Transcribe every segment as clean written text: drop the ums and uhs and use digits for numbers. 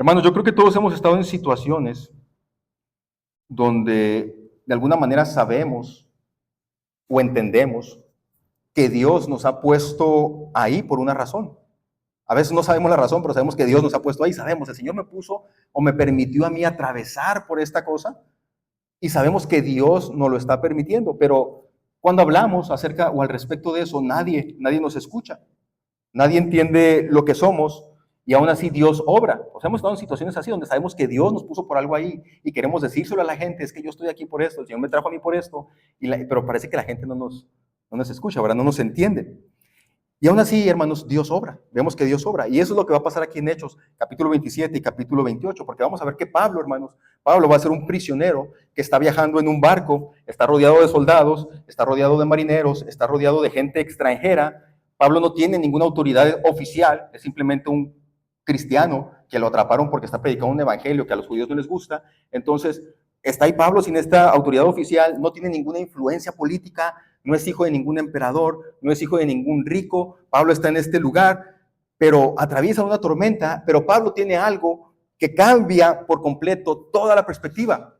Hermanos, yo creo que todos hemos estado en situaciones donde de alguna manera sabemos o entendemos que Dios nos ha puesto ahí por una razón. A veces no sabemos la razón, pero sabemos que Dios nos ha puesto ahí. Sabemos, el Señor me puso o me permitió a mí atravesar por esta cosa y sabemos que Dios nos lo está permitiendo. Pero cuando hablamos acerca o al respecto de eso, nadie nos escucha. Nadie entiende lo que somos y aún así Dios obra. O sea, hemos estado en situaciones así donde sabemos que Dios nos puso por algo ahí y queremos decírselo a la gente, es que yo estoy aquí por esto, el Señor me trajo a mí por esto, pero parece que la gente no nos escucha, ¿verdad? No nos entiende. Y aún así, hermanos, Dios obra. Vemos que Dios obra. Y eso es lo que va a pasar aquí en Hechos, capítulo 27 y capítulo 28, porque vamos a ver que Pablo, hermanos, Pablo va a ser un prisionero que está viajando en un barco, está rodeado de soldados, está rodeado de marineros, está rodeado de gente extranjera. Pablo no tiene ninguna autoridad oficial, es simplemente un cristiano que lo atraparon porque está predicando un evangelio que a los judíos no les gusta. Entonces, está ahí Pablo sin esta autoridad oficial, no tiene ninguna influencia política, no es hijo de ningún emperador, no es hijo de ningún rico. Pablo está en este lugar, pero atraviesa una tormenta, pero Pablo tiene algo que cambia por completo toda la perspectiva.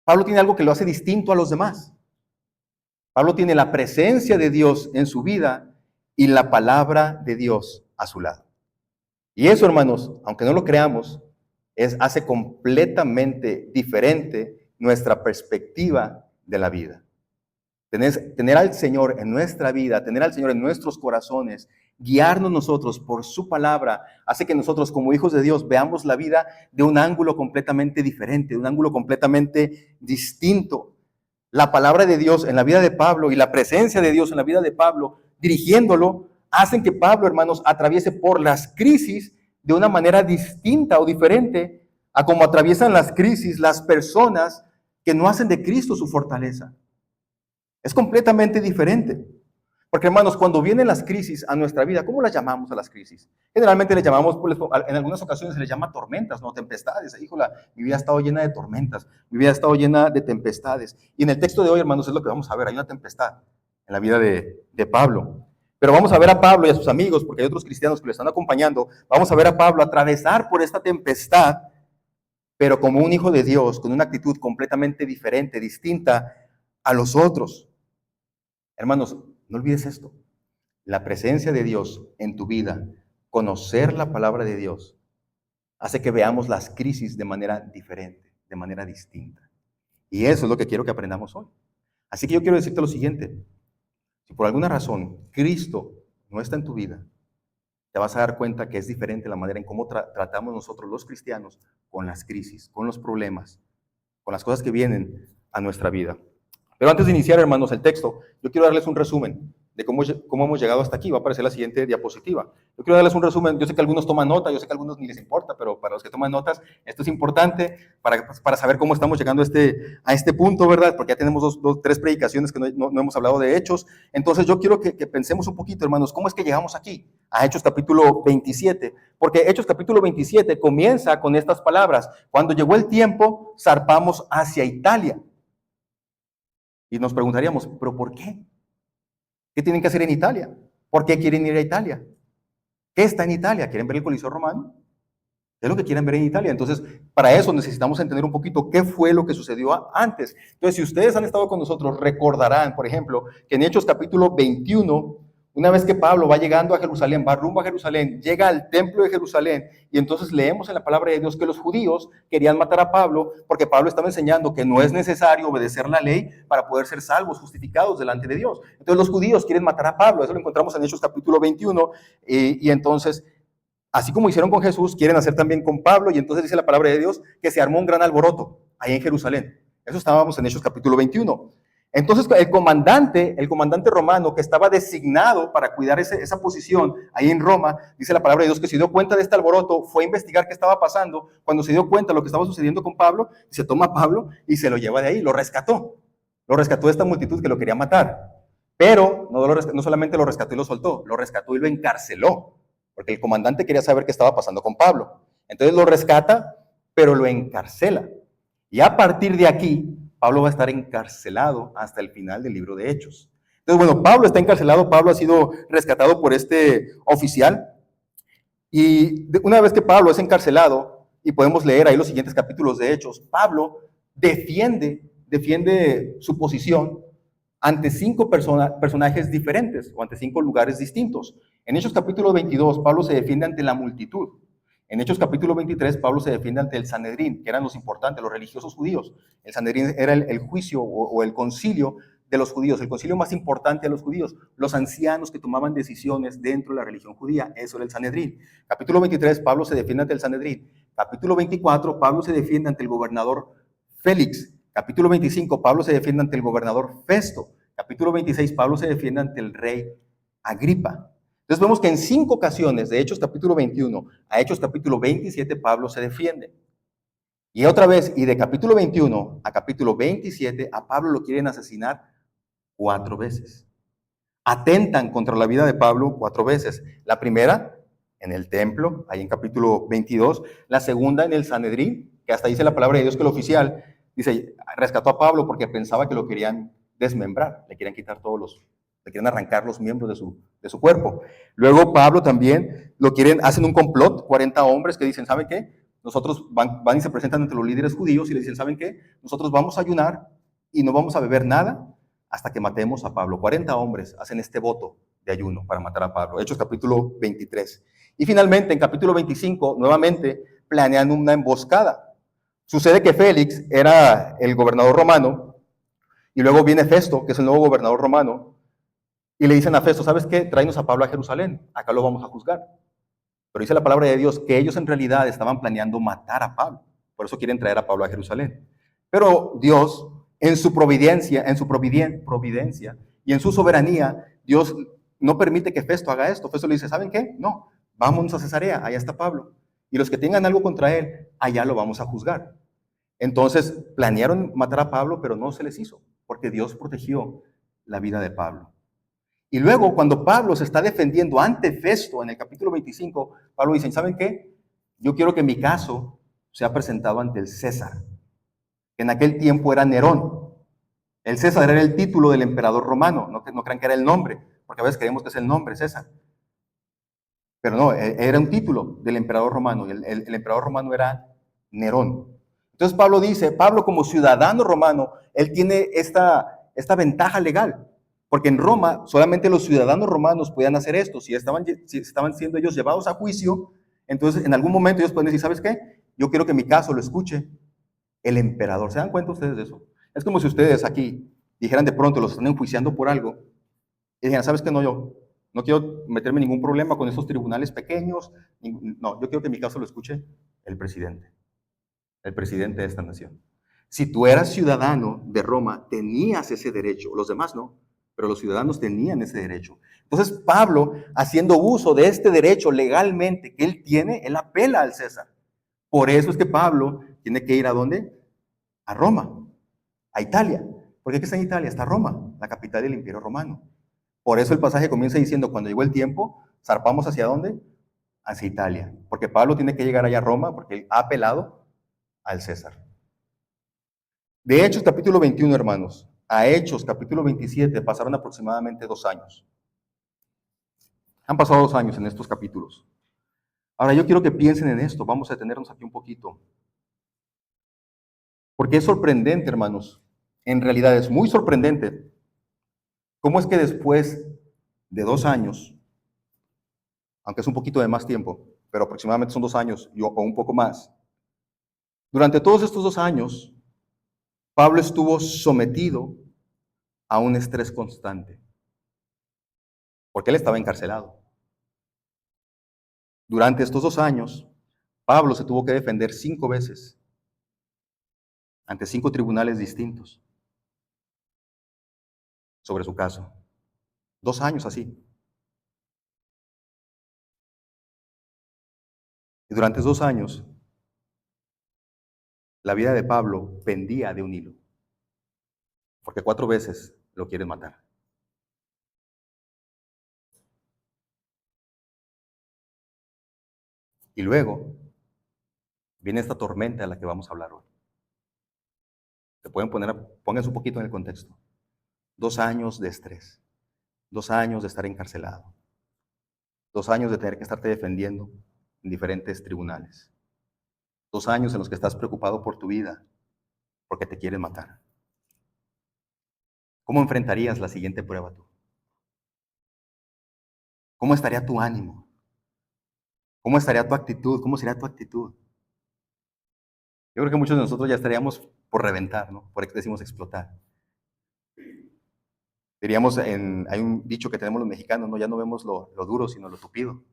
Pablo tiene algo que lo hace distinto a los demás. Pablo tiene la presencia de Dios en su vida y la palabra de Dios a su lado. Y eso, hermanos, aunque no lo creamos, hace completamente diferente nuestra perspectiva de la vida. Tener al Señor en nuestra vida, tener al Señor en nuestros corazones, guiarnos nosotros por su palabra, hace que nosotros como hijos de Dios veamos la vida de un ángulo completamente diferente, de un ángulo completamente distinto. La palabra de Dios en la vida de Pablo y la presencia de Dios en la vida de Pablo, dirigiéndolo, hacen que Pablo, hermanos, atraviese por las crisis de una manera distinta o diferente a como atraviesan las crisis las personas que no hacen de Cristo su fortaleza. Es completamente diferente. Porque, hermanos, cuando vienen las crisis a nuestra vida, ¿cómo las llamamos a las crisis? Generalmente le llamamos, en algunas ocasiones se les llama tormentas, no tempestades. Híjola, mi vida ha estado llena de tormentas, mi vida ha estado llena de tempestades. Y en el texto de hoy, hermanos, es lo que vamos a ver. Hay una tempestad en la vida de Pablo. Pero vamos a ver a Pablo y a sus amigos, porque hay otros cristianos que lo están acompañando. Vamos a ver a Pablo atravesar por esta tempestad, pero como un hijo de Dios, con una actitud completamente diferente, distinta a los otros. Hermanos, no olvides esto. La presencia de Dios en tu vida, conocer la palabra de Dios, hace que veamos las crisis de manera diferente, de manera distinta. Y eso es lo que quiero que aprendamos hoy. Así que yo quiero decirte lo siguiente. Si por alguna razón Cristo no está en tu vida, te vas a dar cuenta que es diferente la manera en cómo tratamos nosotros los cristianos con las crisis, con los problemas, con las cosas que vienen a nuestra vida. Pero antes de iniciar, hermanos, el texto, yo quiero darles un resumen de cómo hemos llegado hasta aquí. Va a aparecer la siguiente diapositiva. Yo quiero darles un resumen. Yo sé que algunos toman nota, yo sé que a algunos ni les importa, pero para los que toman notas, esto es importante para saber cómo estamos llegando a este punto, ¿verdad? Porque ya tenemos tres predicaciones que no hemos hablado de Hechos. Entonces yo quiero que pensemos un poquito, hermanos, ¿cómo es que llegamos aquí? A Hechos capítulo 27. Porque Hechos capítulo 27 comienza con estas palabras. Cuando llegó el tiempo, zarpamos hacia Italia. Y nos preguntaríamos, ¿pero por qué? ¿Qué tienen que hacer en Italia? ¿Por qué quieren ir a Italia? ¿Qué está en Italia? ¿Quieren ver el Coliseo Romano? ¿Qué es lo que quieren ver en Italia? Entonces, para eso necesitamos entender un poquito qué fue lo que sucedió antes. Entonces, si ustedes han estado con nosotros, recordarán, por ejemplo, que en Hechos capítulo 21, una vez que Pablo va llegando a Jerusalén, va rumbo a Jerusalén, llega al templo de Jerusalén, y entonces leemos en la palabra de Dios que los judíos querían matar a Pablo porque Pablo estaba enseñando que no es necesario obedecer la ley para poder ser salvos, justificados delante de Dios. Entonces los judíos quieren matar a Pablo, eso lo encontramos en Hechos capítulo 21, y entonces, así como hicieron con Jesús, quieren hacer también con Pablo, y entonces dice la palabra de Dios que se armó un gran alboroto ahí en Jerusalén. Eso estábamos en Hechos capítulo 21. Entonces el comandante romano que estaba designado para cuidar esa posición ahí en Roma, dice la palabra de Dios que se dio cuenta de este alboroto, fue a investigar qué estaba pasando. Cuando se dio cuenta de lo que estaba sucediendo con Pablo, se toma a Pablo y se lo lleva de ahí, lo rescató de esta multitud que lo quería matar. Pero no solamente lo rescató y lo soltó, lo rescató y lo encarceló, porque el comandante quería saber qué estaba pasando con Pablo. Entonces lo rescata, pero lo encarcela. Y a partir de aquí, Pablo va a estar encarcelado hasta el final del libro de Hechos. Entonces, bueno, Pablo está encarcelado, Pablo ha sido rescatado por este oficial. Y una vez que Pablo es encarcelado, y podemos leer ahí los siguientes capítulos de Hechos, Pablo defiende su posición ante cinco personajes diferentes o ante cinco lugares distintos. En Hechos capítulo 22, Pablo se defiende ante la multitud. En Hechos capítulo 23, Pablo se defiende ante el Sanedrín, que eran los importantes, los religiosos judíos. El Sanedrín era el juicio o el concilio de los judíos, el concilio más importante de los judíos, los ancianos que tomaban decisiones dentro de la religión judía, eso era el Sanedrín. Capítulo 23, Pablo se defiende ante el Sanedrín. Capítulo 24, Pablo se defiende ante el gobernador Félix. Capítulo 25, Pablo se defiende ante el gobernador Festo. Capítulo 26, Pablo se defiende ante el rey Agripa. Entonces vemos que en 5 ocasiones, de Hechos capítulo 21 a Hechos capítulo 27, Pablo se defiende. Y otra vez, y de capítulo 21 a capítulo 27, a Pablo lo quieren asesinar 4 veces. Atentan contra la vida de Pablo 4 veces. La primera, en el templo, ahí en capítulo 22. La segunda, en el Sanedrín, que hasta dice la palabra de Dios que el oficial, dice, rescató a Pablo porque pensaba que lo querían desmembrar, le querían quitar le quieren arrancar los miembros de su cuerpo. Luego Pablo también hacen un complot, 40 hombres que dicen, ¿saben qué? Nosotros van y se presentan ante los líderes judíos y le dicen, ¿saben qué? Nosotros vamos a ayunar y no vamos a beber nada hasta que matemos a Pablo. 40 hombres hacen este voto de ayuno para matar a Pablo. Hechos capítulo 23. Y finalmente, en capítulo 25, nuevamente planean una emboscada. Sucede que Félix era el gobernador romano y luego viene Festo, que es el nuevo gobernador romano, y le dicen a Festo, ¿sabes qué? Tráenos a Pablo a Jerusalén, acá lo vamos a juzgar. Pero dice la palabra de Dios que ellos en realidad estaban planeando matar a Pablo. Por eso quieren traer a Pablo a Jerusalén. Pero Dios, en su providencia y en su soberanía, Dios no permite que Festo haga esto. Festo le dice, ¿saben qué? No, vámonos a Cesarea, allá está Pablo. Y los que tengan algo contra él, allá lo vamos a juzgar. Entonces planearon matar a Pablo, pero no se les hizo, porque Dios protegió la vida de Pablo. Y luego, cuando Pablo se está defendiendo ante Festo, en el capítulo 25, Pablo dice, ¿saben qué? Yo quiero que mi caso sea presentado ante el César, que en aquel tiempo era Nerón. El César era el título del emperador romano, no crean que era el nombre, porque a veces creemos que es el nombre, César. Pero no, era un título del emperador romano, y el emperador romano era Nerón. Entonces Pablo dice, Pablo como ciudadano romano, él tiene esta ventaja legal, porque en Roma solamente los ciudadanos romanos podían hacer esto. Si estaban siendo ellos llevados a juicio, entonces en algún momento ellos pueden decir, ¿sabes qué? Yo quiero que mi caso lo escuche el emperador. ¿Se dan cuenta ustedes de eso? Es como si ustedes aquí dijeran de pronto, los están enjuiciando por algo, y dijeran, ¿sabes qué? No, yo no quiero meterme en ningún problema con esos tribunales pequeños. No, yo quiero que mi caso lo escuche el presidente de esta nación. Si tú eras ciudadano de Roma, tenías ese derecho, los demás no, pero los ciudadanos tenían ese derecho. Entonces Pablo, haciendo uso de este derecho legalmente que él tiene, él apela al César. Por eso es que Pablo tiene que ir ¿a dónde? A Roma, a Italia. ¿Por qué está en Italia? Está Roma, la capital del Imperio Romano. Por eso el pasaje comienza diciendo, cuando llegó el tiempo, zarpamos ¿hacia dónde? Hacia Italia. Porque Pablo tiene que llegar allá a Roma porque él ha apelado al César. De Hechos capítulo 21, hermanos, a Hechos capítulo 27 pasaron aproximadamente 2 años. Han pasado 2 años en estos capítulos. Ahora yo quiero que piensen en esto, vamos a detenernos aquí un poquito. Porque es sorprendente, hermanos, en realidad es muy sorprendente cómo es que después de 2 años, aunque es un poquito de más tiempo, pero aproximadamente son 2 años o un poco más, durante todos estos 2 años, Pablo estuvo sometido a un estrés constante, porque él estaba encarcelado. Durante estos 2 años, Pablo se tuvo que defender 5 veces ante 5 tribunales distintos sobre su caso. 2 años así. Y durante 2 años, la vida de Pablo pendía de un hilo, porque 4 veces lo quieren matar. Y luego viene esta tormenta de la que vamos a hablar hoy. Se pueden pónganse un poquito en el contexto. 2 años de estrés, 2 años de estar encarcelado, 2 años de tener que estarte defendiendo, en diferentes tribunales. 2 años en los que estás preocupado por tu vida, porque te quieren matar. ¿Cómo enfrentarías la siguiente prueba tú? ¿Cómo estaría tu ánimo? ¿Cómo estaría tu actitud? ¿Cómo sería tu actitud? Yo creo que muchos de nosotros ya estaríamos por reventar, ¿no? Por eso decimos explotar. Diríamos, hay un dicho que tenemos los mexicanos, ¿no? Ya no vemos lo duro, sino lo tupido.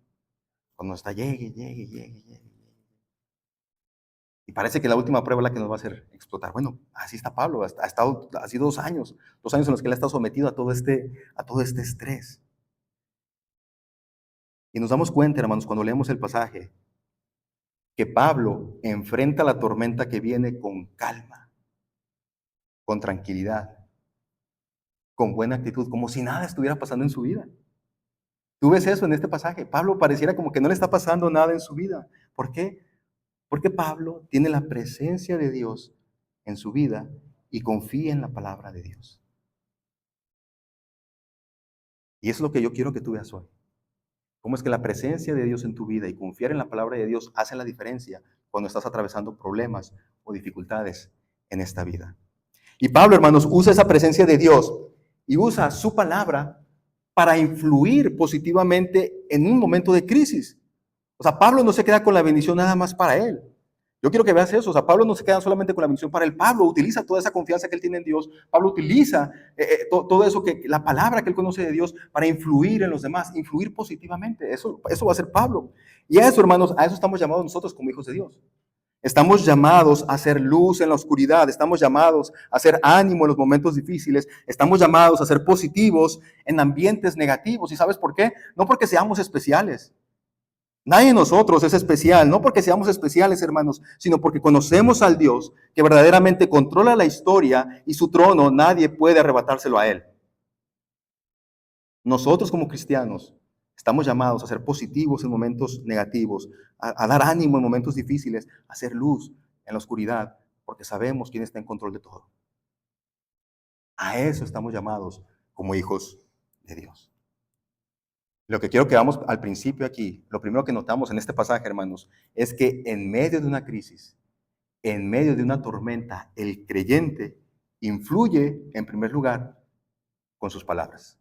Cuando está llegue. Y parece que la última prueba es la que nos va a hacer explotar. Bueno, así está Pablo, ha estado así 2 años en los que él ha estado sometido a todo este estrés. Y nos damos cuenta, hermanos, cuando leemos el pasaje, que Pablo enfrenta la tormenta que viene con calma, con tranquilidad, con buena actitud, como si nada estuviera pasando en su vida. Tú ves eso en este pasaje. Pablo pareciera como que no le está pasando nada en su vida. ¿Por qué? Porque Pablo tiene la presencia de Dios en su vida y confía en la palabra de Dios. Y eso es lo que yo quiero que tú veas hoy. Cómo es que la presencia de Dios en tu vida y confiar en la palabra de Dios hace la diferencia cuando estás atravesando problemas o dificultades en esta vida. Y Pablo, hermanos, usa esa presencia de Dios y usa su palabra para influir positivamente en un momento de crisis. O sea, Pablo no se queda con la bendición nada más para él. Yo quiero que veas eso. O sea, Pablo no se queda solamente con la bendición para él. Pablo utiliza toda esa confianza que él tiene en Dios. Pablo utiliza todo eso, la palabra que él conoce de Dios para influir en los demás, influir positivamente. Eso va a ser Pablo. Y a eso, hermanos, a eso estamos llamados nosotros como hijos de Dios. Estamos llamados a ser luz en la oscuridad, estamos llamados a ser ánimo en los momentos difíciles, estamos llamados a ser positivos en ambientes negativos. ¿Y sabes por qué? No porque seamos especiales. Nadie de nosotros es especial, no porque seamos especiales, hermanos, sino porque conocemos al Dios que verdaderamente controla la historia y su trono nadie puede arrebatárselo a Él. Nosotros como cristianos estamos llamados a ser positivos en momentos negativos, a dar ánimo en momentos difíciles, a hacer luz en la oscuridad, porque sabemos quién está en control de todo. A eso estamos llamados como hijos de Dios. Lo que quiero que veamos al principio aquí, lo primero que notamos en este pasaje, hermanos, es que en medio de una crisis, en medio de una tormenta, el creyente influye, en primer lugar, con sus palabras.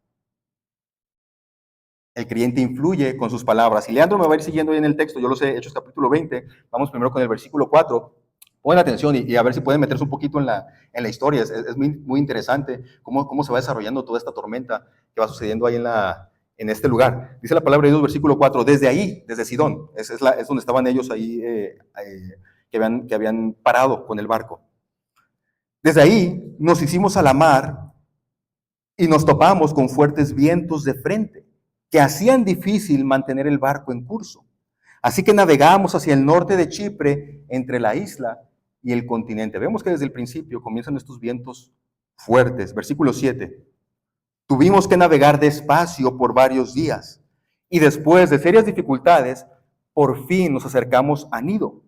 El creyente influye con sus palabras. Y Leandro me va a ir siguiendo ahí en el texto, yo lo sé, Hechos capítulo 20, vamos primero con el versículo 4. Pongan atención y a ver si pueden meterse un poquito en la historia. Es muy interesante cómo se va desarrollando toda esta tormenta que va sucediendo ahí en este lugar. Dice la palabra de Dios, versículo 4, desde ahí, desde Sidón, es donde estaban ellos ahí, que habían parado con el barco. Desde ahí nos hicimos a la mar y nos topamos con fuertes vientos de frente que hacían difícil mantener el barco en curso. Así que navegamos hacia el norte de Chipre, entre la isla y el continente. Vemos que desde el principio comienzan estos vientos fuertes. Versículo 7. Tuvimos que navegar despacio por varios días y después de serias dificultades, por fin nos acercamos a Nido.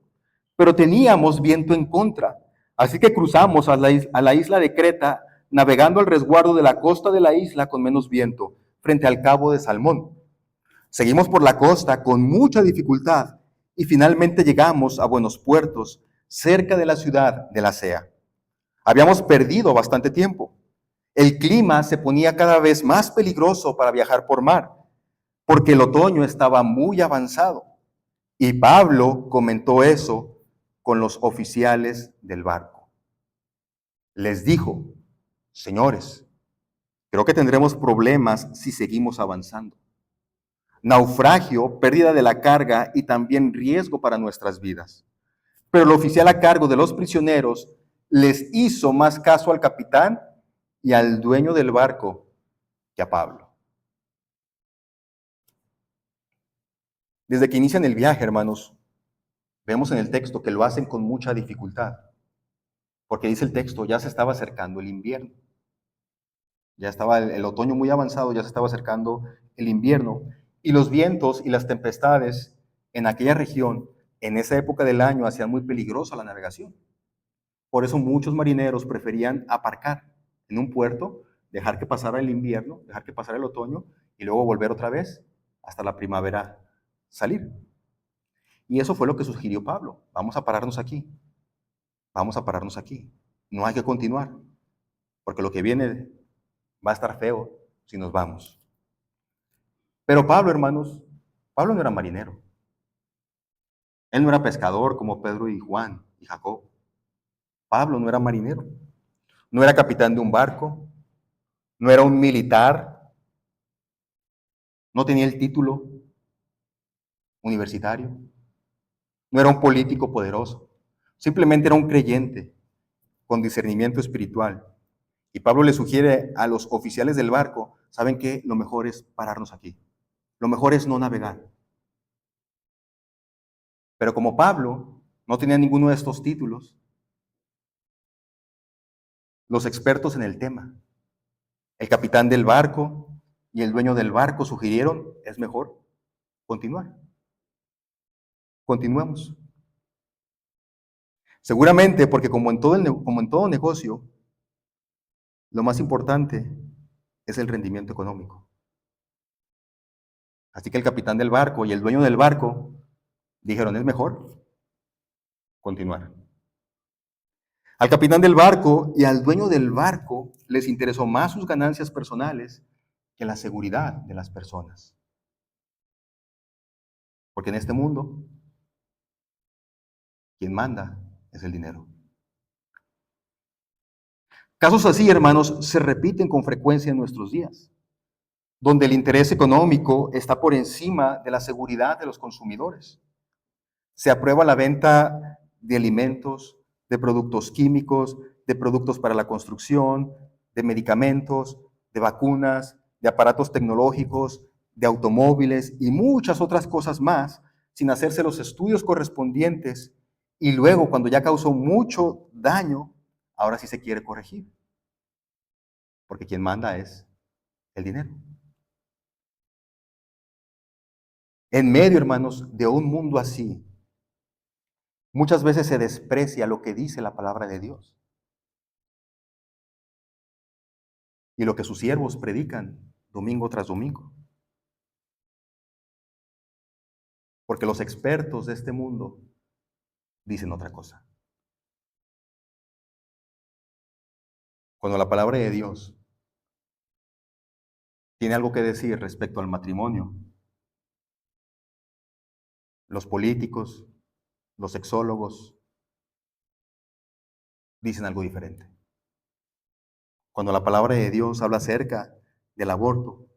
Pero teníamos viento en contra, así que cruzamos a la isla de Creta, navegando al resguardo de la costa de la isla con menos viento, frente al cabo de Salmón. Seguimos por la costa con mucha dificultad y finalmente llegamos a buenos puertos, cerca de la ciudad de Lasea. Habíamos perdido bastante tiempo. El clima se ponía cada vez más peligroso para viajar por mar, porque el otoño estaba muy avanzado. Y Pablo comentó eso con los oficiales del barco. Les dijo, señores, creo que tendremos problemas si seguimos avanzando. Naufragio, pérdida de la carga y también riesgo para nuestras vidas. Pero el oficial a cargo de los prisioneros les hizo más caso al capitán y al dueño del barco que a Pablo. Desde que inician el viaje, hermanos, vemos en el texto que lo hacen con mucha dificultad, porque dice el texto, ya se estaba acercando el invierno. Ya estaba el otoño muy avanzado, ya se estaba acercando el invierno, y los vientos y las tempestades en aquella región, en esa época del año, hacían muy peligrosa la navegación. Por eso muchos marineros preferían aparcar en un puerto, dejar que pasara el invierno, dejar que pasara el otoño, y luego volver otra vez hasta la primavera salir. Y eso fue lo que sugirió Pablo. Vamos a pararnos aquí. Vamos a pararnos aquí. No hay que continuar, porque lo que viene va a estar feo si nos vamos. Pero Pablo, hermanos, Pablo no era marinero. Él no era pescador como Pedro y Juan y Jacob. Pablo no era marinero. No era capitán de un barco. No era un militar. No tenía el título universitario. No era un político poderoso. Simplemente era un creyente con discernimiento espiritual. Y Pablo le sugiere a los oficiales del barco, ¿saben qué? Lo mejor es pararnos aquí. Lo mejor es no navegar. Pero como Pablo no tenía ninguno de estos títulos, los expertos en el tema, el capitán del barco y el dueño del barco sugirieron, es mejor continuar. Continuemos. Seguramente porque como en todo negocio, lo más importante es el rendimiento económico. Así que el capitán del barco y el dueño del barco dijeron, es mejor continuar. Al capitán del barco y al dueño del barco les interesó más sus ganancias personales que la seguridad de las personas. Porque en este mundo, quien manda es el dinero. Casos así, hermanos, se repiten con frecuencia en nuestros días, donde el interés económico está por encima de la seguridad de los consumidores. Se aprueba la venta de alimentos, de productos químicos, de productos para la construcción, de medicamentos, de vacunas, de aparatos tecnológicos, de automóviles y muchas otras cosas más, sin hacerse los estudios correspondientes y luego, cuando ya causó mucho daño, ahora sí se quiere corregir, porque quien manda es el dinero. En medio, hermanos, de un mundo así, muchas veces se desprecia lo que dice la palabra de Dios y lo que sus siervos predican domingo tras domingo. Porque los expertos de este mundo dicen otra cosa. Cuando la palabra de Dios tiene algo que decir respecto al matrimonio, los políticos, los sexólogos dicen algo diferente. Cuando la palabra de Dios habla acerca del aborto,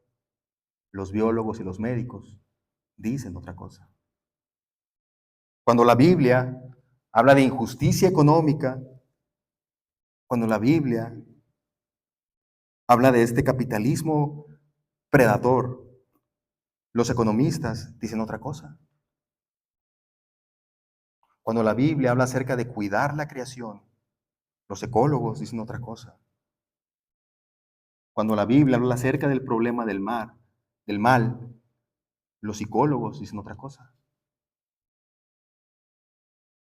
los biólogos y los médicos dicen otra cosa. Cuando la Biblia habla de injusticia económica, cuando la Biblia habla de este capitalismo predador, los economistas dicen otra cosa. Cuando la Biblia habla acerca de cuidar la creación, los ecólogos dicen otra cosa. Cuando la Biblia habla acerca del problema del mal, los psicólogos dicen otra cosa.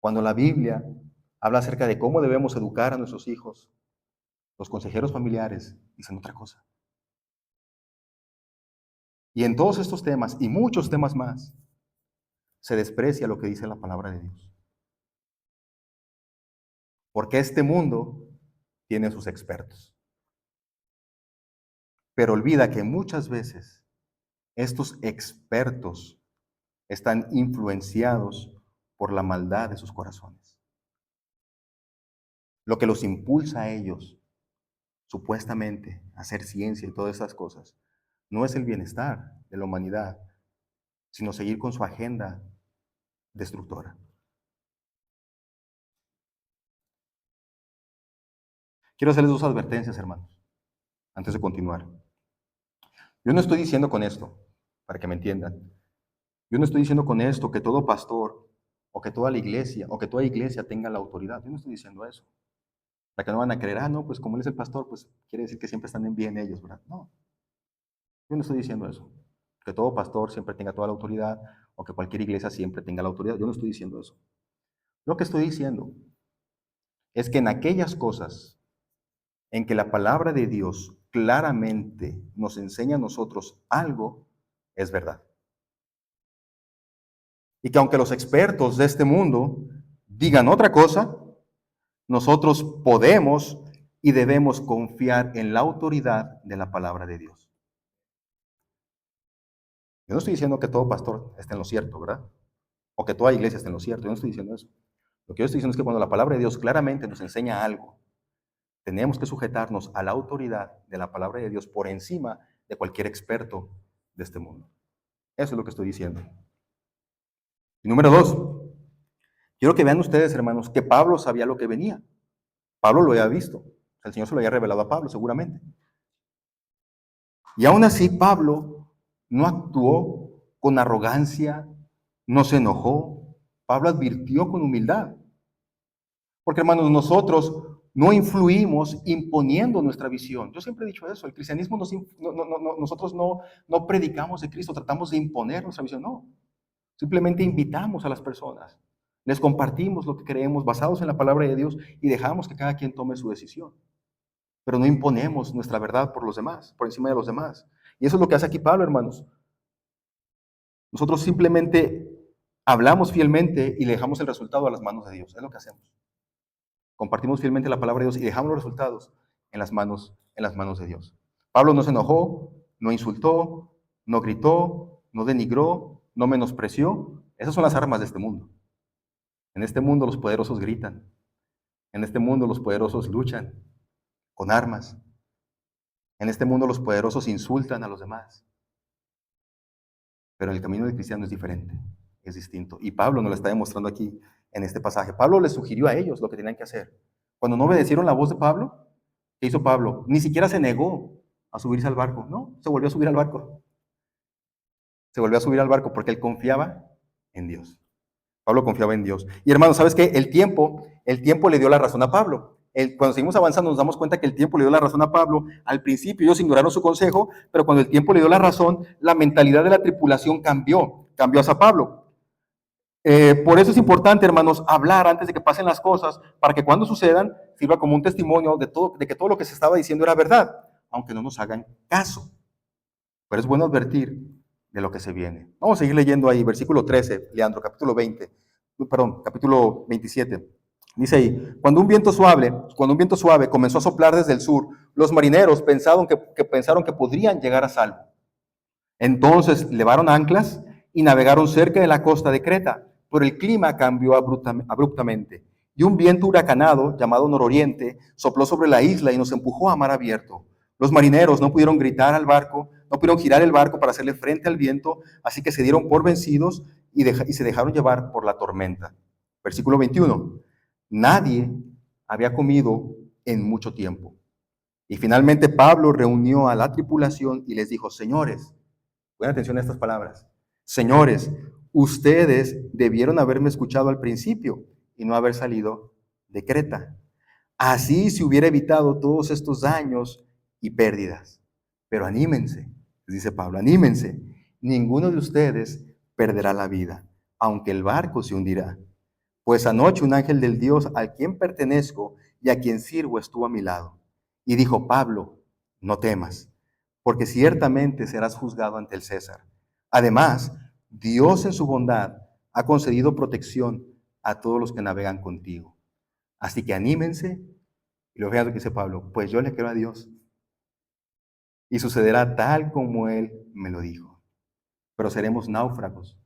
Cuando la Biblia habla acerca de cómo debemos educar a nuestros hijos, los consejeros familiares dicen otra cosa. Y en todos estos temas y muchos temas más, se desprecia lo que dice la palabra de Dios. Porque este mundo tiene sus expertos. Pero olvida que muchas veces estos expertos están influenciados por la maldad de sus corazones. Lo que los impulsa a ellos, supuestamente, a hacer ciencia y todas esas cosas, no es el bienestar de la humanidad, sino seguir con su agenda destructora. Quiero hacerles dos advertencias, hermanos, antes de continuar. Yo no estoy diciendo con esto, para que me entiendan, yo no estoy diciendo con esto que todo pastor o que toda la iglesia o que toda iglesia tenga la autoridad. Yo no estoy diciendo eso. Para que no van a creer, no, pues como él es el pastor, pues quiere decir que siempre están en bien ellos, ¿verdad? No, yo no estoy diciendo eso. Que todo pastor siempre tenga toda la autoridad o que cualquier iglesia siempre tenga la autoridad. Yo no estoy diciendo eso. Lo que estoy diciendo es que en aquellas cosas en que la palabra de Dios claramente nos enseña a nosotros algo, es verdad. Y que aunque los expertos de este mundo digan otra cosa, nosotros podemos y debemos confiar en la autoridad de la palabra de Dios. Yo no estoy diciendo que todo pastor esté en lo cierto, ¿verdad? O que toda iglesia esté en lo cierto. Yo no estoy diciendo eso. Lo que yo estoy diciendo es que cuando la palabra de Dios claramente nos enseña algo, tenemos que sujetarnos a la autoridad de la palabra de Dios por encima de cualquier experto de este mundo. Eso es lo que estoy diciendo. Y número 2, quiero que vean ustedes, hermanos, que Pablo sabía lo que venía. Pablo lo había visto. El Señor se lo había revelado a Pablo, seguramente. Y aún así, Pablo no actuó con arrogancia, no se enojó. Pablo advirtió con humildad. Porque, hermanos, nosotros no influimos imponiendo nuestra visión. Yo siempre he dicho eso. El cristianismo, nosotros no predicamos de Cristo, tratamos de imponer nuestra visión. No. Simplemente invitamos a las personas. Les compartimos lo que creemos basados en la palabra de Dios y dejamos que cada quien tome su decisión. Pero no imponemos nuestra verdad por los demás, por encima de los demás. Y eso es lo que hace aquí Pablo, hermanos. Nosotros simplemente hablamos fielmente y le dejamos el resultado a las manos de Dios. Es lo que hacemos. Compartimos fielmente la palabra de Dios y dejamos los resultados en las manos de Dios. Pablo no se enojó, no insultó, no gritó, no denigró, no menospreció. Esas son las armas de este mundo. En este mundo los poderosos gritan. En este mundo los poderosos luchan con armas. En este mundo los poderosos insultan a los demás. Pero el camino del cristiano es diferente, es distinto. Y Pablo nos lo está demostrando aquí en este pasaje. Pablo les sugirió a ellos lo que tenían que hacer. Cuando no obedecieron la voz de Pablo, ¿qué hizo Pablo? Ni siquiera se negó a subirse al barco. No, se volvió a subir al barco. Se volvió a subir al barco porque él confiaba en Dios. Pablo confiaba en Dios. Y hermanos, ¿sabes qué? El tiempo le dio la razón a Pablo. Cuando seguimos avanzando nos damos cuenta que el tiempo le dio la razón a Pablo. Al principio ellos ignoraron su consejo, pero cuando el tiempo le dio la razón, la mentalidad de la tripulación cambió hacia Pablo. Por eso es importante, hermanos, hablar antes de que pasen las cosas, para que cuando sucedan sirva como un testimonio de que todo lo que se estaba diciendo era verdad, aunque no nos hagan caso. Pero es bueno advertir de lo que se viene. Vamos a seguir leyendo ahí, versículo 13, Leandro, capítulo 27. Dice ahí, cuando un viento suave comenzó a soplar desde el sur, los marineros pensaron que podrían llegar a salvo. Entonces levaron anclas y navegaron cerca de la costa de Creta, pero el clima cambió abruptamente y un viento huracanado llamado nororiente sopló sobre la isla y nos empujó a mar abierto. Los marineros no pudieron girar el barco para hacerle frente al viento, así que se dieron por vencidos y se dejaron llevar por la tormenta. Versículo 21. Nadie había comido en mucho tiempo. Y finalmente Pablo reunió a la tripulación y les dijo, señores, pongan atención a estas palabras, señores, ustedes debieron haberme escuchado al principio y no haber salido de Creta. Así se hubiera evitado todos estos daños y pérdidas. Pero anímense, dice Pablo, anímense. Ninguno de ustedes perderá la vida, aunque el barco se hundirá. Pues anoche un ángel del Dios al quien pertenezco y a quien sirvo estuvo a mi lado. Y dijo, Pablo, no temas, porque ciertamente serás juzgado ante el César. Además, Dios en su bondad ha concedido protección a todos los que navegan contigo. Así que anímense. Y luego vean lo que dice Pablo, pues yo le creo a Dios. Y sucederá tal como Él me lo dijo. Pero seremos náufragos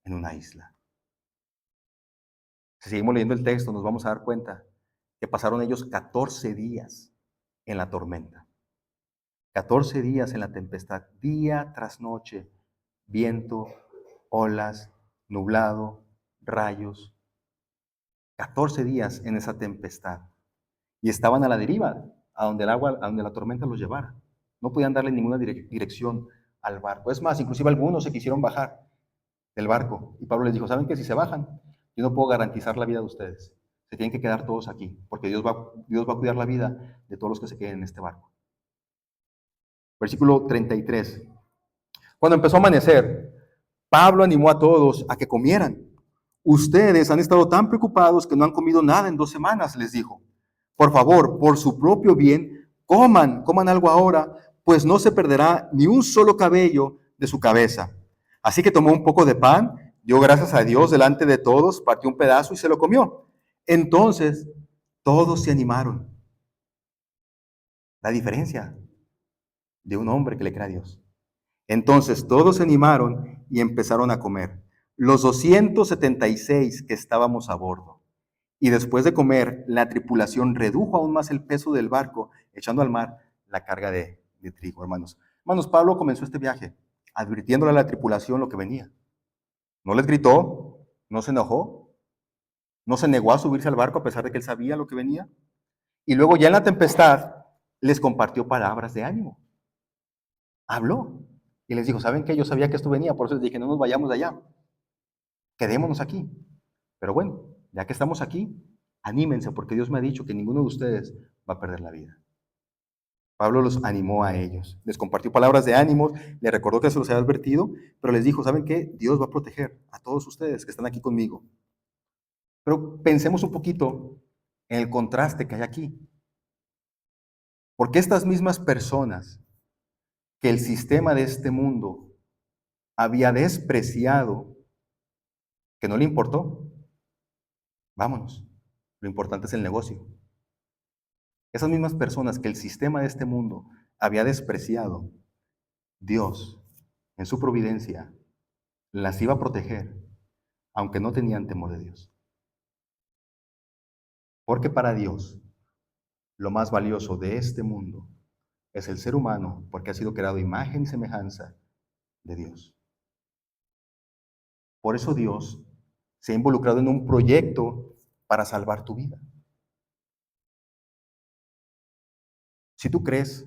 en una isla. Si seguimos leyendo el texto, nos vamos a dar cuenta que pasaron ellos 14 días en la tormenta. 14 días en la tempestad, día tras noche, viento, olas, nublado, rayos. 14 días en esa tempestad. Y estaban a la deriva, a donde la tormenta los llevara. No podían darle ninguna dirección al barco. Es más, inclusive algunos se quisieron bajar del barco. Y Pablo les dijo, ¿saben qué? Si se bajan, yo no puedo garantizar la vida de ustedes. Se tienen que quedar todos aquí, porque Dios va a cuidar la vida de todos los que se queden en este barco. Versículo 33. Cuando empezó a amanecer, Pablo animó a todos a que comieran. Ustedes han estado tan preocupados que no han comido nada en 2 semanas, les dijo. Por favor, por su propio bien, coman algo ahora, pues no se perderá ni un solo cabello de su cabeza. Así que tomó un poco de pan dio gracias a Dios delante de todos, partió un pedazo y se lo comió. Entonces, todos se animaron. La diferencia de un hombre que le cree a Dios. Entonces, todos se animaron y empezaron a comer. Los 276 que estábamos a bordo. Y después de comer, la tripulación redujo aún más el peso del barco, echando al mar la carga de trigo, hermanos. Hermanos, Pablo comenzó este viaje advirtiéndole a la tripulación lo que venía. No les gritó, no se enojó, no se negó a subirse al barco a pesar de que él sabía lo que venía. Y luego ya en la tempestad les compartió palabras de ánimo. Habló y les dijo, ¿saben qué? Yo sabía que esto venía, por eso les dije, no nos vayamos de allá, quedémonos aquí. Pero bueno, ya que estamos aquí, anímense porque Dios me ha dicho que ninguno de ustedes va a perder la vida. Pablo los animó a ellos, les compartió palabras de ánimo, les recordó que se los había advertido, pero les dijo, ¿saben qué? Dios va a proteger a todos ustedes que están aquí conmigo. Pero pensemos un poquito en el contraste que hay aquí. Porque estas mismas personas que el sistema de este mundo había despreciado, que no le importó, vámonos, lo importante es el negocio. Esas mismas personas que el sistema de este mundo había despreciado, Dios, en su providencia, las iba a proteger, aunque no tenían temor de Dios. Porque para Dios, lo más valioso de este mundo es el ser humano, porque ha sido creado imagen y semejanza de Dios. Por eso Dios se ha involucrado en un proyecto para salvar tu vida. Si tú crees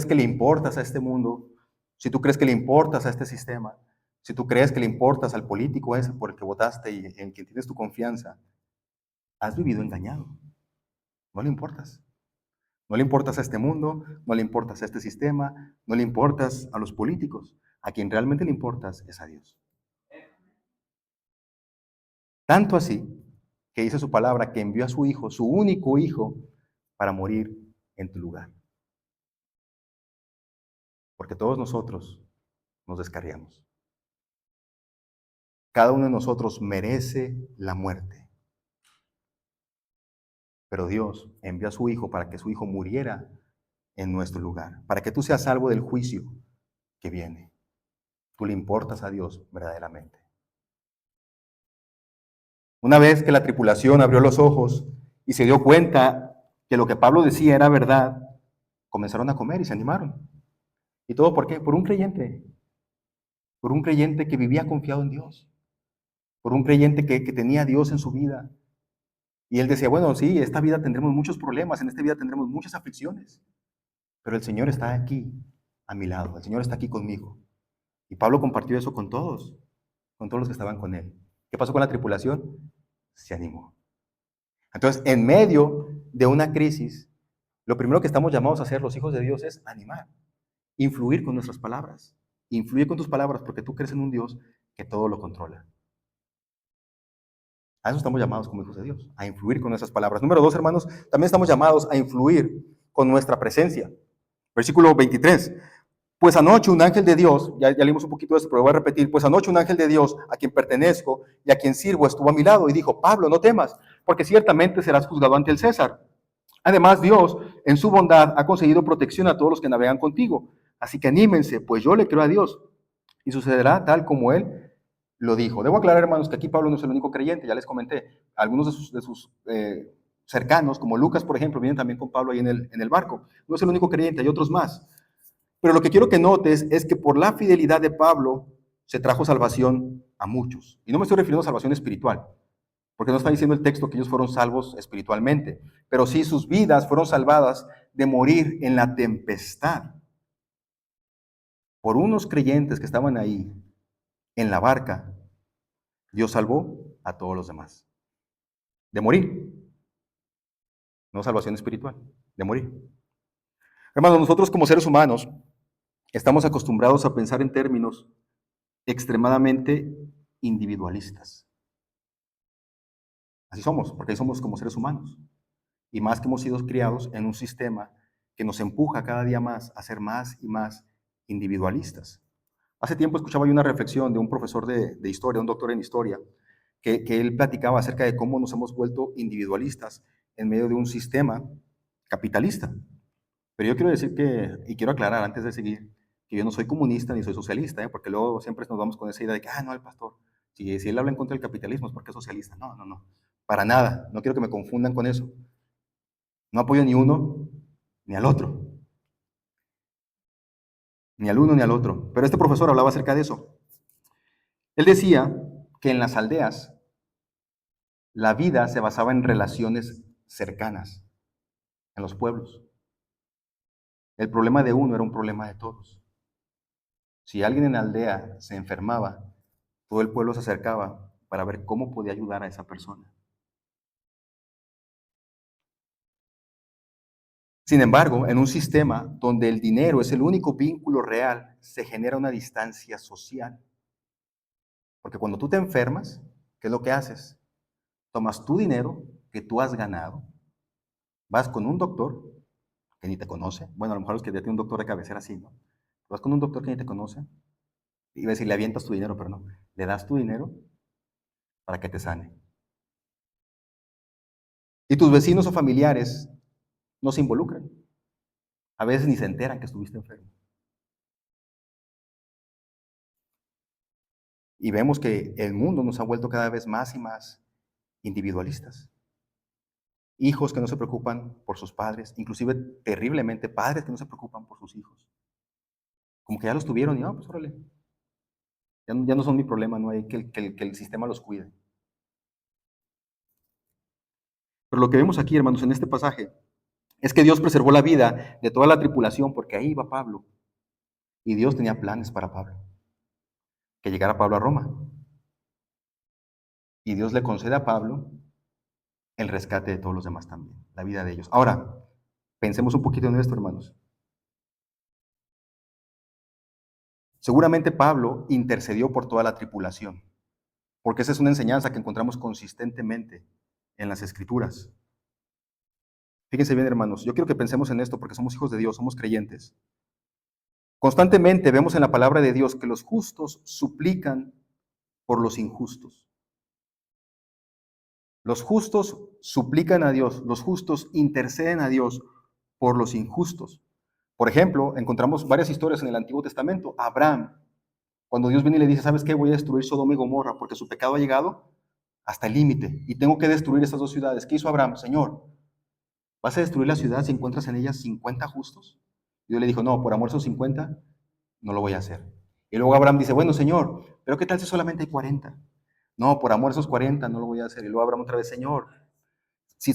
que le importas a este mundo, si tú crees que le importas a este sistema, si tú crees que le importas al político ese por el que votaste y en quien tienes tu confianza, has vivido engañado. No le importas. No le importas a este mundo, no le importas a este sistema, no le importas a los políticos. A quien realmente le importas es a Dios. Tanto así que dice su palabra que envió a su hijo, su único hijo, para morir en tu lugar. Porque todos nosotros nos descarriamos. Cada uno de nosotros merece la muerte. Pero Dios envió a su hijo para que su hijo muriera en nuestro lugar, para que tú seas salvo del juicio que viene. Tú le importas a Dios verdaderamente. Una vez que la tripulación abrió los ojos y se dio cuenta que lo que Pablo decía era verdad, comenzaron a comer y se animaron. ¿Y todo por qué? Por un creyente que vivía confiado en Dios, por un creyente que tenía a Dios en su vida. Y él decía, bueno, sí, esta vida tendremos muchos problemas, en esta vida tendremos muchas aflicciones, pero el Señor está aquí a mi lado, el Señor está aquí conmigo. Y Pablo compartió eso con todos los que estaban con él. ¿Qué pasó con la tripulación? Se animó. Entonces, en medio de una crisis, lo primero que estamos llamados a hacer los hijos de Dios es animar, influir con nuestras palabras. Influye con tus palabras porque tú crees en un Dios que todo lo controla. A eso estamos llamados como hijos de Dios, a influir con nuestras palabras. Número 2, hermanos, también estamos llamados a influir con nuestra presencia. Versículo 23. Pues anoche un ángel de Dios, ya leímos un poquito de esto, pero voy a repetir, pues anoche un ángel de Dios a quien pertenezco y a quien sirvo estuvo a mi lado y dijo, Pablo, no temas, porque ciertamente serás juzgado ante el César. Además, Dios, en su bondad, ha concedido protección a todos los que navegan contigo. Así que anímense, pues yo le creo a Dios y sucederá tal como Él lo dijo. Debo aclarar, hermanos, que aquí Pablo no es el único creyente, ya les comenté. Algunos de sus cercanos, como Lucas, por ejemplo, vienen también con Pablo ahí en el barco. No es el único creyente, hay otros más. Pero lo que quiero que notes es que por la fidelidad de Pablo se trajo salvación a muchos. Y no me estoy refiriendo a salvación espiritual, porque no está diciendo el texto que ellos fueron salvos espiritualmente, pero sí sus vidas fueron salvadas de morir en la tempestad. Por unos creyentes que estaban ahí en la barca, Dios salvó a todos los demás. De morir. No salvación espiritual, de morir. Hermanos, nosotros como seres humanos estamos acostumbrados a pensar en términos extremadamente individualistas. Así somos, porque ahí somos como seres humanos. Y más que hemos sido criados en un sistema que nos empuja cada día más a ser más y más individualistas. Hace tiempo escuchaba yo una reflexión de un profesor de historia, un doctor en historia, que él platicaba acerca de cómo nos hemos vuelto individualistas en medio de un sistema capitalista. Pero yo quiero decir y quiero aclarar antes de seguir, que yo no soy comunista ni soy socialista, ¿eh? Porque luego siempre nos vamos con esa idea de que, no, el pastor, si él habla en contra del capitalismo es porque es socialista. No, no, no, para nada, no quiero que me confundan con eso. No apoyo ni uno ni al otro, ni al uno ni al otro. Pero este profesor hablaba acerca de eso. Él decía que en las aldeas la vida se basaba en relaciones cercanas, en los pueblos. El problema de uno era un problema de todos. Si alguien en la aldea se enfermaba, todo el pueblo se acercaba para ver cómo podía ayudar a esa persona. Sin embargo, en un sistema donde el dinero es el único vínculo real, se genera una distancia social. Porque cuando tú te enfermas, ¿qué es lo que haces? Tomas tu dinero que tú has ganado, vas con un doctor que ni te conoce. Bueno, a lo mejor los que ya tienen un doctor de cabecera sí, ¿no? Vas con un doctor que ni te conoce y ves si le avientas tu dinero, pero no. Le das tu dinero para que te sane. Y tus vecinos o familiares no se involucran. A veces ni se enteran que estuviste enfermo. Y vemos que el mundo nos ha vuelto cada vez más y más individualistas. Hijos que no se preocupan por sus padres, inclusive terriblemente padres que no se preocupan por sus hijos. Como que ya los tuvieron y, pues órale, ya no son mi problema, no hay que el sistema los cuide. Pero lo que vemos aquí, hermanos, en este pasaje, es que Dios preservó la vida de toda la tripulación, porque ahí iba Pablo. Y Dios tenía planes para Pablo, que llegara Pablo a Roma. Y Dios le concede a Pablo el rescate de todos los demás también, la vida de ellos. Ahora, pensemos un poquito en esto, hermanos. Seguramente Pablo intercedió por toda la tripulación, porque esa es una enseñanza que encontramos consistentemente en las Escrituras. Fíjense bien, hermanos, yo quiero que pensemos en esto porque somos hijos de Dios, somos creyentes. Constantemente vemos en la palabra de Dios que los justos suplican por los injustos. Los justos suplican a Dios, los justos interceden a Dios por los injustos. Por ejemplo, encontramos varias historias en el Antiguo Testamento. Abraham, cuando Dios viene y le dice, ¿sabes qué? Voy a destruir Sodoma y Gomorra porque su pecado ha llegado hasta el límite y tengo que destruir estas dos ciudades. ¿Qué hizo Abraham? Señor, ¿vas a destruir la ciudad si encuentras en ella 50 justos? Y Dios le dijo, no, por amor a esos 50 no lo voy a hacer. Y luego Abraham dice, bueno, Señor, pero ¿qué tal si solamente hay 40? No, por amor a esos 40 no lo voy a hacer. Y luego Abraham otra vez, Señor, si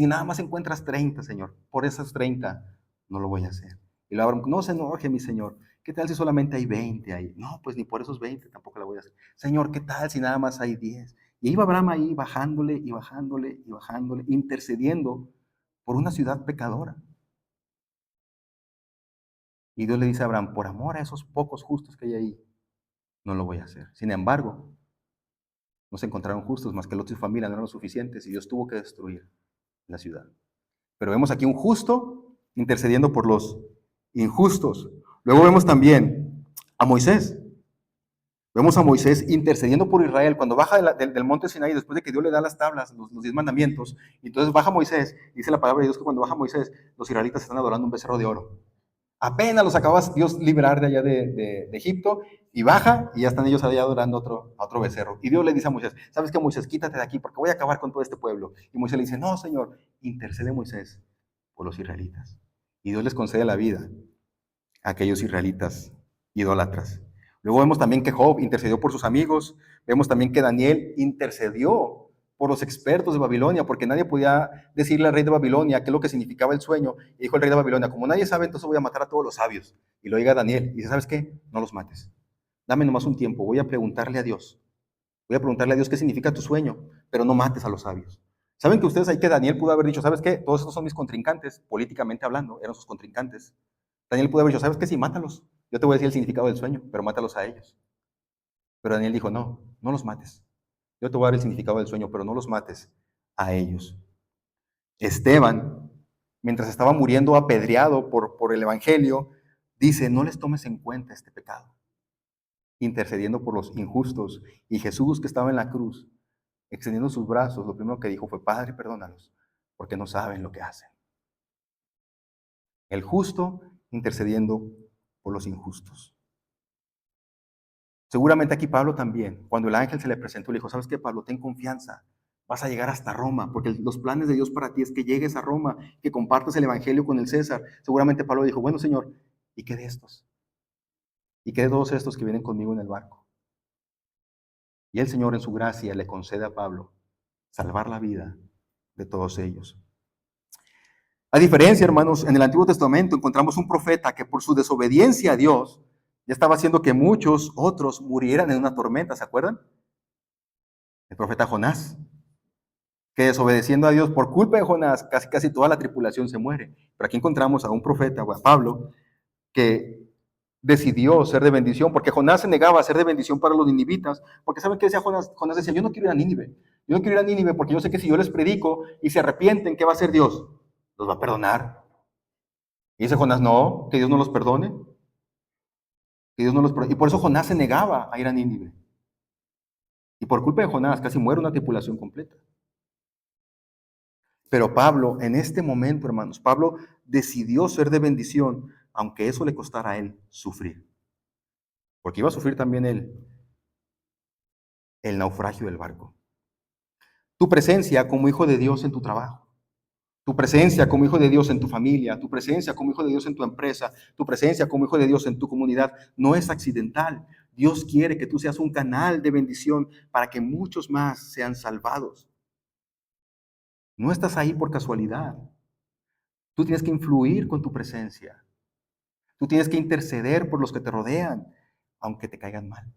nada más encuentras 30, Señor, por esas 30 no lo voy a hacer. Y luego Abraham, no se enoje, mi Señor. ¿Qué tal si solamente hay 20 ahí? No, pues ni por esos 20 tampoco la voy a hacer. Señor, ¿qué tal si nada más hay 10? Y iba Abraham ahí bajándole y bajándole y bajándole, intercediendo por una ciudad pecadora. Y Dios le dice a Abraham, por amor a esos pocos justos que hay ahí, no lo voy a hacer. Sin embargo, no se encontraron justos más que Lot y su familia, no eran suficientes y Dios tuvo que destruir la ciudad. Pero vemos aquí un justo intercediendo por los injustos. Luego vemos también a Moisés. Vemos a Moisés intercediendo por Israel cuando baja del monte Sinaí después de que Dios le da las tablas, los 10 mandamientos. Y entonces baja Moisés, dice la palabra de Dios que cuando baja Moisés, los israelitas están adorando un becerro de oro. Apenas los acaba Dios liberar de allá de Egipto y baja y ya están ellos allá adorando a otro becerro. Y Dios le dice a Moisés, ¿sabes qué, Moisés? Quítate de aquí porque voy a acabar con todo este pueblo. Y Moisés le dice, no, Señor, intercede Moisés por los israelitas. Y Dios les concede la vida a aquellos israelitas idólatras. Luego vemos también que Job intercedió por sus amigos. Vemos también que Daniel intercedió por los expertos de Babilonia, porque nadie podía decirle al rey de Babilonia qué es lo que significaba el sueño. Y dijo el rey de Babilonia, como nadie sabe, entonces voy a matar a todos los sabios. Y lo diga Daniel. Y dice, ¿sabes qué? No los mates. Dame nomás un tiempo. Voy a preguntarle a Dios. Voy a preguntarle a Dios qué significa tu sueño, pero no mates a los sabios. ¿Saben que ustedes ahí que Daniel pudo haber dicho, ¿sabes qué? Todos estos son mis contrincantes, políticamente hablando, eran sus contrincantes. Daniel pudo haber dicho, ¿sabes qué? Sí, mátalos. Yo te voy a decir el significado del sueño, pero mátalos a ellos. Pero Daniel dijo, no, no los mates. Yo te voy a dar el significado del sueño, pero no los mates a ellos. Esteban, mientras estaba muriendo apedreado por el Evangelio, dice, no les tomes en cuenta este pecado. intercediendo por los injustos. Y Jesús, que estaba en la cruz, extendiendo sus brazos, lo primero que dijo fue: Padre, perdónalos, porque no saben lo que hacen. El justo intercediendo por los injustos. Seguramente aquí Pablo también, cuando el ángel se le presentó, le dijo: ¿sabes qué, Pablo? Ten confianza, vas a llegar hasta Roma, porque los planes de Dios para ti es que llegues a Roma, que compartas el evangelio con el César. Seguramente Pablo dijo: bueno, Señor, ¿y qué de estos? ¿Y qué de todos estos que vienen conmigo en el barco? Y el Señor en su gracia le concede a Pablo salvar la vida de todos ellos. A diferencia, hermanos, en el Antiguo Testamento encontramos un profeta que por su desobediencia a Dios ya estaba haciendo que muchos otros murieran en una tormenta, ¿se acuerdan? El profeta Jonás, que desobedeciendo a Dios por culpa de Jonás, casi toda la tripulación se muere. Pero aquí encontramos a un profeta, a Pablo, que decidió ser de bendición, porque Jonás se negaba a ser de bendición para los ninivitas, porque ¿saben qué decía Jonás? Jonás decía: yo no quiero ir a Nínive, yo no quiero ir a Nínive porque yo sé que si yo les predico y se arrepienten, ¿qué va a hacer Dios? Los va a perdonar. Y dice Jonás: no, que Dios no los perdone, que Dios no los perdone. Y por eso Jonás se negaba a ir a Nínive. Y por culpa de Jonás casi muere una tripulación completa. Pero Pablo, en este momento, hermanos, Pablo decidió ser de bendición, aunque eso le costara a él sufrir. Porque iba a sufrir también el naufragio del barco. Tu presencia como hijo de Dios en tu trabajo, tu presencia como hijo de Dios en tu familia, tu presencia como hijo de Dios en tu empresa, tu presencia como hijo de Dios en tu comunidad, no es accidental. Dios quiere que tú seas un canal de bendición para que muchos más sean salvados. No estás ahí por casualidad. Tú tienes que influir con tu presencia. Tú tienes que interceder por los que te rodean, aunque te caigan mal,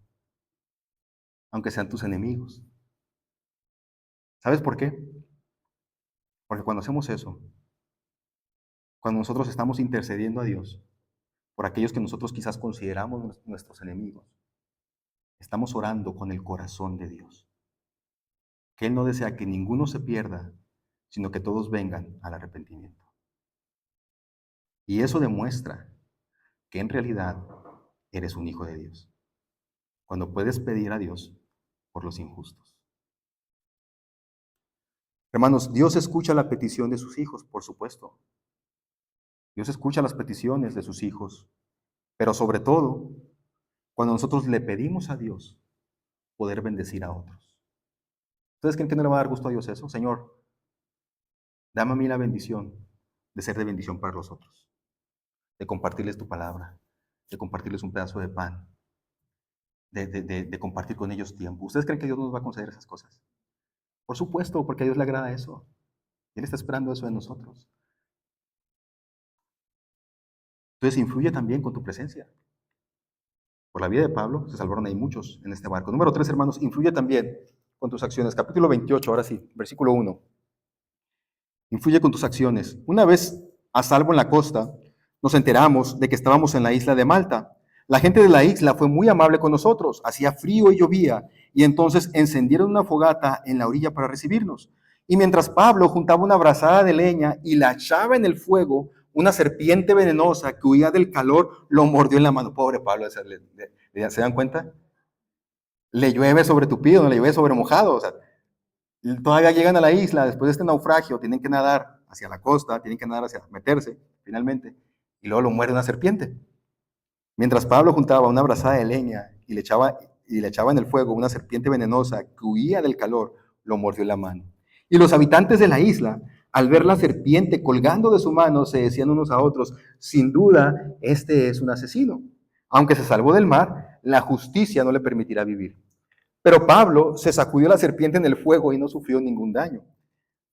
aunque sean tus enemigos. ¿Sabes por qué? Porque cuando hacemos eso, cuando nosotros estamos intercediendo a Dios por aquellos que nosotros quizás consideramos nuestros enemigos, estamos orando con el corazón de Dios. Que Él no desea que ninguno se pierda, sino que todos vengan al arrepentimiento. Y eso demuestra que en realidad eres un hijo de Dios, cuando puedes pedir a Dios por los injustos. Hermanos, Dios escucha la petición de sus hijos, por supuesto. Dios escucha las peticiones de sus hijos, pero sobre todo, cuando nosotros le pedimos a Dios poder bendecir a otros. ¿Ustedes creen que no le va a dar gusto a Dios eso? Señor, dame a mí la bendición de ser de bendición para los otros, de compartirles tu palabra, de compartirles un pedazo de pan, de compartir con ellos tiempo. ¿Ustedes creen que Dios nos va a conceder esas cosas? Por supuesto, porque a Dios le agrada eso. Él está esperando eso de nosotros. Entonces influye también con tu presencia. Por la vida de Pablo se salvaron ahí muchos en este barco. Número 3, hermanos, influye también con tus acciones. Capítulo 28, ahora sí, versículo 1. Influye con tus acciones. Una vez a salvo en la costa, nos enteramos de que estábamos en la isla de Malta. La gente de la isla fue muy amable con nosotros. Hacía frío y llovía, y entonces encendieron una fogata en la orilla para recibirnos. Y mientras Pablo juntaba una brazada de leña y la echaba en el fuego, una serpiente venenosa que huía del calor lo mordió en la mano. Pobre Pablo, ¿se dan cuenta? Le llueve sobre tupido, no le llueve sobre mojado. O sea, todavía llegan a la isla después de este naufragio, tienen que nadar hacia la costa, tienen que nadar hacia meterse, finalmente, y luego lo muerde una serpiente. Mientras Pablo juntaba una brazada de leña y le echaba en el fuego una serpiente venenosa que huía del calor, lo mordió en la mano. Y los habitantes de la isla, al ver la serpiente colgando de su mano, se decían unos a otros: sin duda, este es un asesino. Aunque se salvó del mar, la justicia no le permitirá vivir. Pero Pablo se sacudió la serpiente en el fuego y no sufrió ningún daño.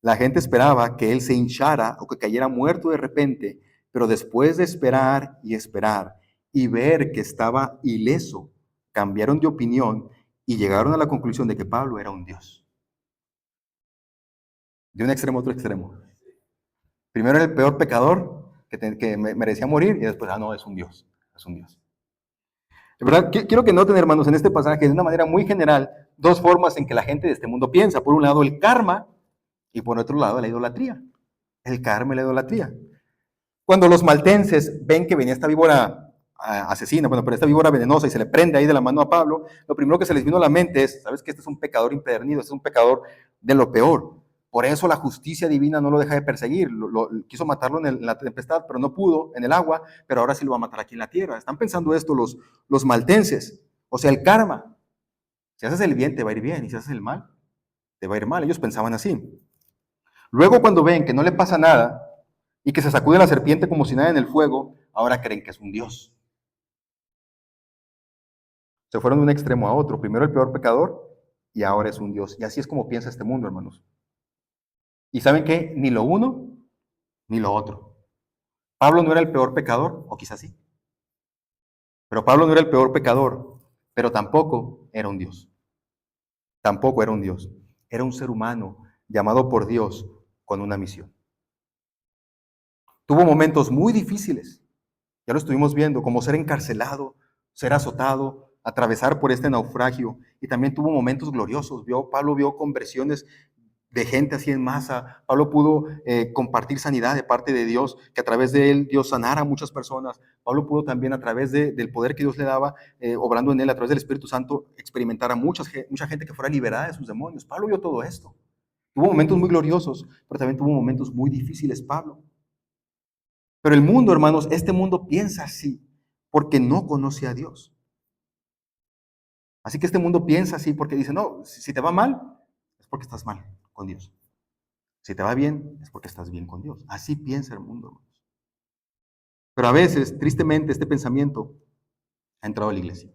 La gente esperaba que él se hinchara o que cayera muerto de repente, pero después de esperar y esperar y ver que estaba ileso, cambiaron de opinión y llegaron a la conclusión de que Pablo era un dios. De un extremo a otro extremo. Primero era el peor pecador que merecía morir y después, no, es un dios, es un dios. De verdad, quiero que noten, hermanos, en este pasaje, de una manera muy general, dos formas en que la gente de este mundo piensa. Por un lado, el karma, y por otro lado, la idolatría. El karma y la idolatría. Cuando los maltenses ven que venía esta víbora asesina, bueno, pero esta víbora venenosa y se le prende ahí de la mano a Pablo, lo primero que se les vino a la mente es, ¿sabes que este es un pecador impedernido, este es un pecador de lo peor? Por eso la justicia divina no lo deja de perseguir. Quiso matarlo en la tempestad, pero no pudo, en el agua, pero ahora sí lo va a matar aquí en la tierra. Están pensando esto los maltenses. O sea, el karma. Si haces el bien, te va a ir bien. Y si haces el mal, te va a ir mal. Ellos pensaban así. Luego, cuando ven que no le pasa nada y que se sacude la serpiente como si nada en el fuego, ahora creen que es un dios. Se fueron de un extremo a otro. Primero el peor pecador y ahora es un dios. Y así es como piensa este mundo, hermanos. ¿Y saben qué? Ni lo uno ni lo otro. Pablo no era el peor pecador, o quizás sí. Pero Pablo no era el peor pecador, pero tampoco era un Dios. Tampoco era un Dios. Era un ser humano llamado por Dios con una misión. Tuvo momentos muy difíciles. Ya lo estuvimos viendo, como ser encarcelado, ser azotado, atravesar por este naufragio. Y también tuvo momentos gloriosos. Pablo vio conversiones de gente así en masa. Pablo pudo compartir sanidad de parte de Dios, que a través de él Dios sanara a muchas personas. Pablo pudo también a través del poder que Dios le daba, obrando en él, a través del Espíritu Santo, experimentar a mucha gente que fuera liberada de sus demonios. Pablo vio todo esto. Tuvo momentos muy gloriosos, pero también tuvo momentos muy difíciles, Pablo. Pero el mundo, hermanos, este mundo piensa así, porque no conoce a Dios. Así que este mundo piensa así porque dice, no, si te va mal, es porque estás mal con Dios. Si te va bien, es porque estás bien con Dios. Así piensa el mundo, hermanos. Pero a veces, tristemente, este pensamiento ha entrado a la iglesia.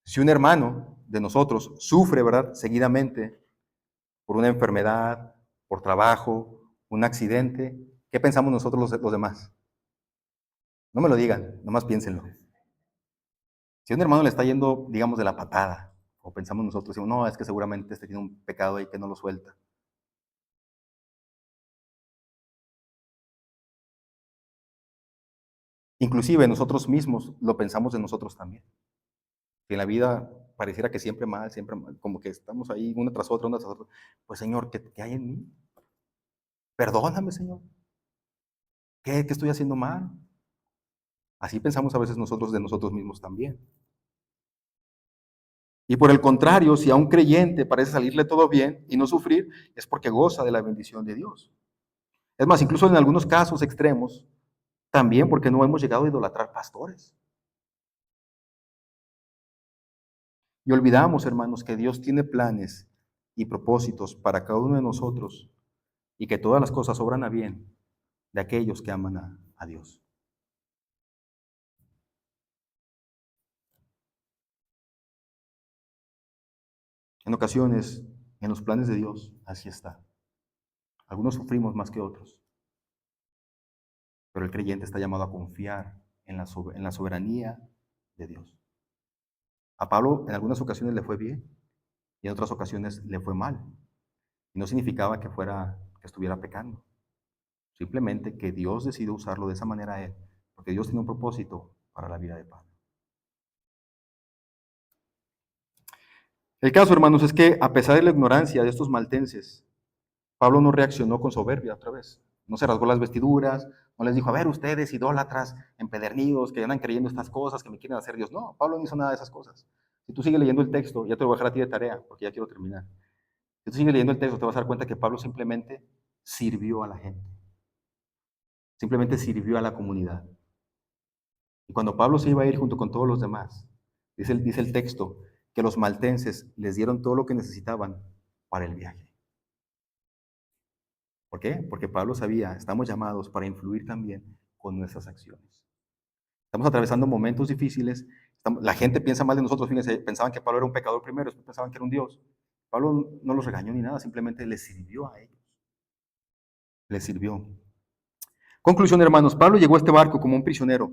Si un hermano de nosotros sufre, ¿verdad?, seguidamente por una enfermedad, por trabajo, un accidente, ¿qué pensamos nosotros los demás? No me lo digan, nomás piénsenlo. Si a un hermano le está yendo, digamos, de la patada, o pensamos nosotros, decimos, no, es que seguramente tiene un pecado ahí que no lo suelta. Inclusive nosotros mismos lo pensamos de nosotros también. Que en la vida pareciera que siempre mal, como que estamos ahí una tras otra. Pues Señor, ¿qué hay en mí? Perdóname, Señor. ¿Qué estoy haciendo mal? Así pensamos a veces nosotros de nosotros mismos también. Y por el contrario, si a un creyente parece salirle todo bien y no sufrir, es porque goza de la bendición de Dios. Es más, incluso en algunos casos extremos, también porque no hemos llegado a idolatrar pastores. Y olvidamos, hermanos, que Dios tiene planes y propósitos para cada uno de nosotros y que todas las cosas obran a bien de aquellos que aman a Dios. En ocasiones, en los planes de Dios, así está. Algunos sufrimos más que otros, pero el creyente está llamado a confiar en la soberanía de Dios. A Pablo en algunas ocasiones le fue bien y en otras ocasiones le fue mal. Y no significaba que estuviera pecando. Simplemente que Dios decidió usarlo de esa manera a él, porque Dios tiene un propósito para la vida de Pablo. El caso, hermanos, es que a pesar de la ignorancia de estos maltenses, Pablo no reaccionó con soberbia otra vez. No se rasgó las vestiduras, no les dijo, a ver, ustedes idólatras, empedernidos, que andan creyendo estas cosas, que me quieren hacer Dios. No, Pablo no hizo nada de esas cosas. Si tú sigues leyendo el texto, ya te lo voy a dejar a ti de tarea, porque ya quiero terminar. Si tú sigues leyendo el texto, te vas a dar cuenta que Pablo simplemente sirvió a la gente. Simplemente sirvió a la comunidad. Y cuando Pablo se iba a ir junto con todos los demás, dice el texto, que los maltenses les dieron todo lo que necesitaban para el viaje. ¿Por qué? Porque Pablo sabía, estamos llamados para influir también con nuestras acciones. Estamos atravesando momentos difíciles, la gente piensa mal de nosotros, fíjense, pensaban que Pablo era un pecador primero, después pensaban que era un Dios. Pablo no los regañó ni nada, simplemente les sirvió a ellos. Les sirvió. Conclusión, hermanos, Pablo llegó a este barco como un prisionero,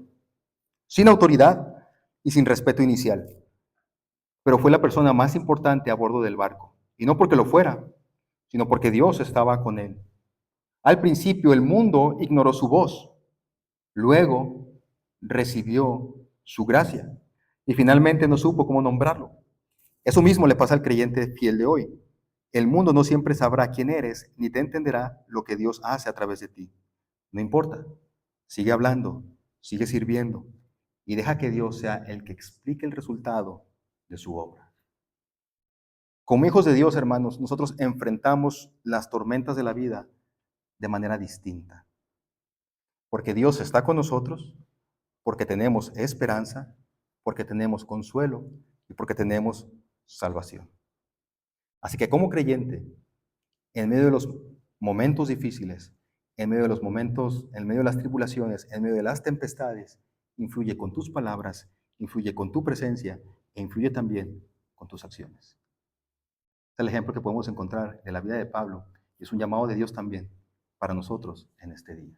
sin autoridad y sin respeto inicial. Pero fue la persona más importante a bordo del barco. Y no porque lo fuera, sino porque Dios estaba con él. Al principio el mundo ignoró su voz, luego recibió su gracia y finalmente no supo cómo nombrarlo. Eso mismo le pasa al creyente fiel de hoy. El mundo no siempre sabrá quién eres ni te entenderá lo que Dios hace a través de ti. No importa. Sigue hablando, sigue sirviendo y deja que Dios sea el que explique el resultado de su obra. Como hijos de Dios, hermanos, nosotros enfrentamos las tormentas de la vida de manera distinta. Porque Dios está con nosotros, porque tenemos esperanza, porque tenemos consuelo y porque tenemos salvación. Así que como creyente, en medio de los momentos difíciles, en medio de los momentos, en medio de las tribulaciones, en medio de las tempestades, influye con tus palabras, influye con tu presencia e influye también con tus acciones. Es el ejemplo que podemos encontrar en la vida de Pablo y es un llamado de Dios también para nosotros en este día.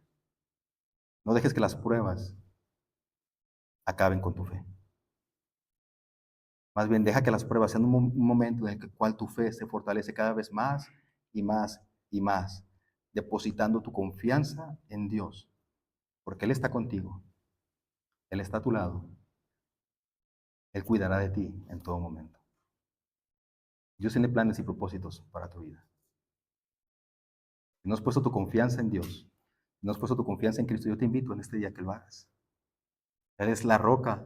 No dejes que las pruebas acaben con tu fe. Más bien, deja que las pruebas sean un momento en el cual tu fe se fortalece cada vez más y más y más, depositando tu confianza en Dios, porque Él está contigo, Él está a tu lado, Él cuidará de ti en todo momento. Dios tiene planes y propósitos para tu vida. Si no has puesto tu confianza en Dios, si no has puesto tu confianza en Cristo, yo te invito en este día que lo hagas. Él es la roca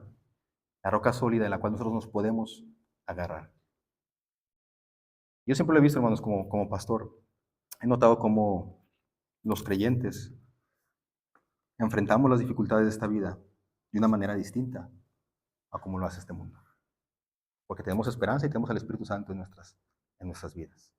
sólida en la cual nosotros nos podemos agarrar. Yo siempre lo he visto, hermanos, como pastor. He notado cómo los creyentes enfrentamos las dificultades de esta vida de una manera distinta a como lo hace este mundo. Porque tenemos esperanza y tenemos al Espíritu Santo en nuestras vidas.